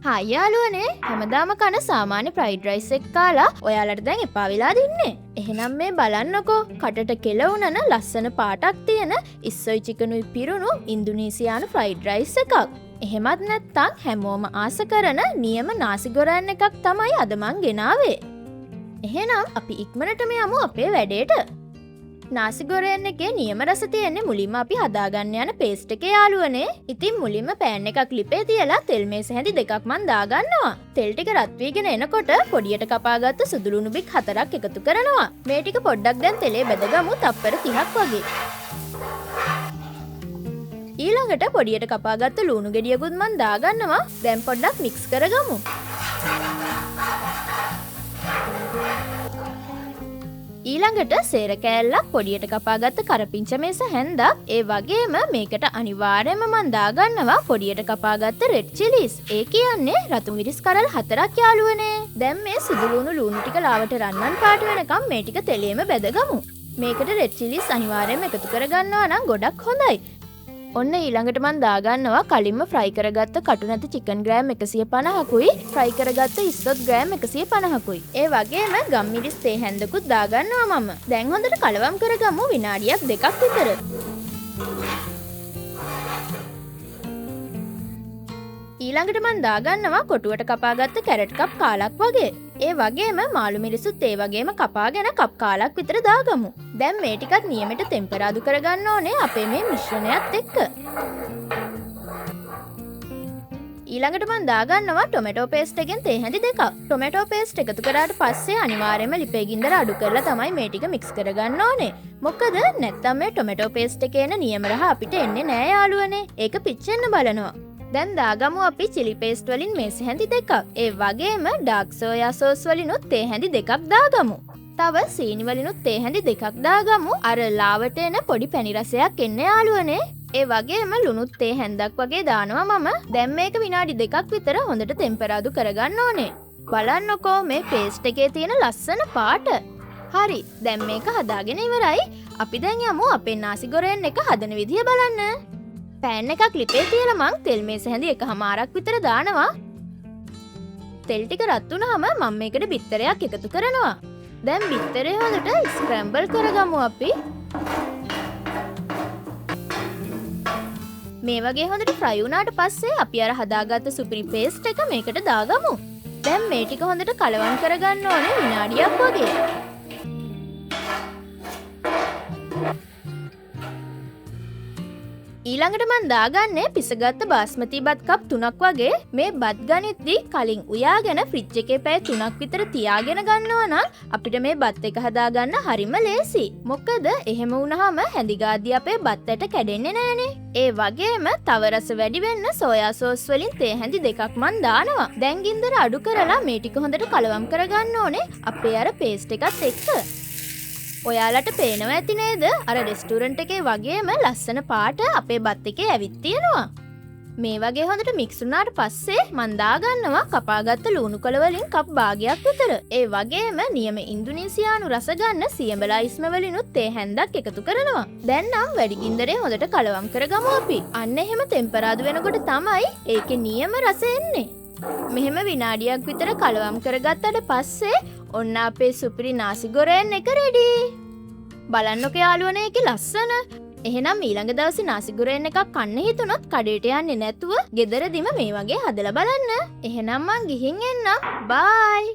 හා යාළුවනේ හැමදාම කන සාමාන්‍ය ෆ්‍රයිඩ් රයිස් එක කාලා ඔයාලට දැන් එපා වෙලා දින්නේ. එහෙනම් මේ බලන්නකෝ කටට කෙලවුනන ලස්සන පාටක් තියෙන ඉස්සොයි චිකනුයි පිරුණු ඉන්දුනීසියානු ෆ්‍රයිඩ් රයිස් එකක්. එහෙමත් නැත්තම් හැමෝම ආස කරන නියම නාසි ගොරෑන් එකක් තමයි අද මං ගෙනාවේ. එහෙනම් අපි ඉක්මනටම යමු අපේ වැඩේට. නාසි ගොරෑන් එකේ නියම රස තියෙන්නේ මුලින්ම අපි හදාගන්න යන පේස්ට් එකේ යාළුවනේ. ඉතින් මුලින්ම පෑන් එකක් ලිපේ තියලා තෙල් මේස හැඳි දෙකක් මන් දාගන්නවා. තෙල් ටික රත් වීගෙන එනකොට පොඩියට කපාගත්ත සුදු ලුණු බික් 4ක් එකතු කරනවා. මේ ටික පොඩ්ඩක් දැන් තෙලේ බැදගමු තප්පර 30ක් වගේ. ඊළඟට පොඩියට කපාගත්ත ලුණු ගෙඩියකුත් මන් දාගන්නවා. දැන් පොඩ්ඩක් මික්ස් කරගමු. ඊළඟට සේර කෑල්ලක් පොඩියට කපාගත්ත කරපිංච මේස හැන්දක්. ඒ වගේම මේකට අනිවාර්යයෙන්ම මන් දාගන්නවා පොඩියට කපාගත්ත රෙඩ් චිලිස්. ඒ කියන්නේ රතු මිරිස් කරල් 4ක් යාළුවනේ. දැන් මේ සුදු ලුණු ටික ලාවට රන්වන් පාට වෙනකම් මේ ටික තෙලේම බැදගමු. මේකට රෙඩ් චිලිස් අනිවාර්යයෙන්ම එකතු කරගන්නවා නම් ගොඩක් හොඳයි. ඔන්න ඊළඟට මන් දාගන්නවා කලින්ම ෆ්‍රයි කරගත්ත කටු නැති චිකන් ග්‍රෑම් 150කුයි ෆ්‍රයි කරගත්ත ඉස්සොත් ග්‍රෑම් 150කුයි. ඒ වගේම ගම්මිරිස් තේ හැන්දකුත් දාගන්නවා මම. දැන් හොඳට කලවම් කරගමු විනාඩියක් දෙකක් විතර. ඊළඟට මන් දාගන්නවා කොටුවට කපාගත්ත කැරට් කප් කාලක් වගේ. ඒ වගේම මාළු මිරිසුත් ඒ වගේම කපාගෙන කප් කාලක් විතර දාගමු. දැන් මේ ටිකත් නියමෙට තෙම්පරාදු කරගන්න ඕනේ අපේ මේ මිශ්‍රණයත් එක්ක. ඊළඟට මන් දාගන්නවා ටොමැටෝ පේස්ට් එකෙන් තේ හැඳි දෙකක්. ටොමැටෝ පේස්ට් එකතු කරාට පස්සේ අනිවාර්යයෙන්ම ලිපේ ගින්දර අඩු කරලා තමයි මේ ටික මික්ස් කරගන්න ඕනේ. මොකද නැත්තම් මේ ටොමැටෝ පේස්ට් එකේ එන නියම රහ අපිට එන්නේ නෑ යාළුවනේ. ඒක පිච්චෙන්න බලනවා. දැන් දාගමු අපි චිලි පේස්ට් වලින් මේස හැඳි දෙකක්. ඒ වගේම ඩාර්ක් සෝයා සෝස් වලිනුත් තේ හැඳි දෙකක් දාගමු. තව සීනි වලිනුත් තේ හැඳි දෙකක් දාගමු. අර ලාවට එන පොඩි පැණි රසයක් එන්න යාළුවනේ. ඒ වගේම ලුණුත් තේ හැන්දක් වගේ දානවා මම. දැන් මේක විනාඩි දෙකක් විතර හොඳට ටෙම්පරාදු කරගන්න ඕනේ. බලන්නකෝ මේ පේස්ට් එකේ තියෙන ලස්සන පාට. හරි දැන් මේක හදාගෙන ඉවරයි. අපි දැන් යමු අපේ නාසි ගොරෑන් එක හදන විදිය බලන්න. පෑන් එකක් ලිපේ තියලා මං තෙල් මේස හැඳි 1මාරක් විතර දානවා. තෙල් ටික රත් වුණාම මම මේකට බිත්තරයක් එකතු කරනවා. දැන් බිත්තරේ හොඳට ස්ක්‍රැම්බල් කරගමු අපි. මේ වගේ හොඳට ෆ්‍රයි වුණාට පස්සේ අපි අර හදාගත්ත සුපිරි පේස්ට් එක මේකට දාගමු. දැන් මේ ටික හොඳට කලවම් කරගන්න ඕනේ විනාඩියක් වගේ. ඊළඟට මන් දාගන්නේ පිසගත්ත බාස්මති බත් කප් 3ක් වගේ. මේ බත් ගනිද්දි කලින් උයාගෙන ෆ්‍රිජ් එකේ පැය 3ක් විතර තියාගෙන ගන්නවා නම් අපිට මේ බත් එක හදාගන්න හරිම ලේසි. මොකද එහෙම වුණාම හැඳි ගාද්දි අපේ බත් ඇට කැඩෙන්නේ නෑනේ. ඒ වගේම තව රස වැඩි වෙන්න සෝයා සෝස් වලින් තේ හැඳි දෙකක් මන් දානවා. දැන් ගින්දර අඩු කරලා මේ ටික හොඳට කලවම් කරගන්න ඕනේ අපේ අර පේස්ට් එකත් එක්ක. ඔයාලට පේනවා ඇති නේද? අර රෙස්ටුරන්ට් එකේ වගේම ලස්සන පාට අපේ බත් එකේ ඇවිත් තියෙනවා. මේ වගේ හොඳට මික්ස් වුණාට පස්සේ මන් දාගන්නවා කපාගත්ත ලුණු කොළ වලින් කප් භාගයක් විතර. ඒ වගේම නියම ඉන්දුනීසියානු රස ගන්න සියඹලා ඉස්ම වලිනුත් තේ හැන්දක් එකතු කරනවා. දැන් නම් වැඩි ගින්දරේ හොඳට කලවම් කරගමු අපි. අන්න එහෙම ටෙම්පරාදු වෙනකොට තමයි ඒකේ නියම රස එන්නේ. මෙහෙම විනාඩියක් විතර කලවම් කරගත්තට පස්සේ ඔන්න අපේ සුපිරි නාසි ගොරෑන් එක රෙඩි. බලන්නකෝ යාළුවනේ ඒකේ ලස්සන. එහෙනම් ඊළඟ දවසේ නාසි ගොරෑන් එකක් කන්න හිතුනොත් කඩේට යන්නේ නැතුව ගෙදරදිම මේ වගේ හදලා බලන්න. එහෙනම් මං ගිහින් එන්නම්. බයි.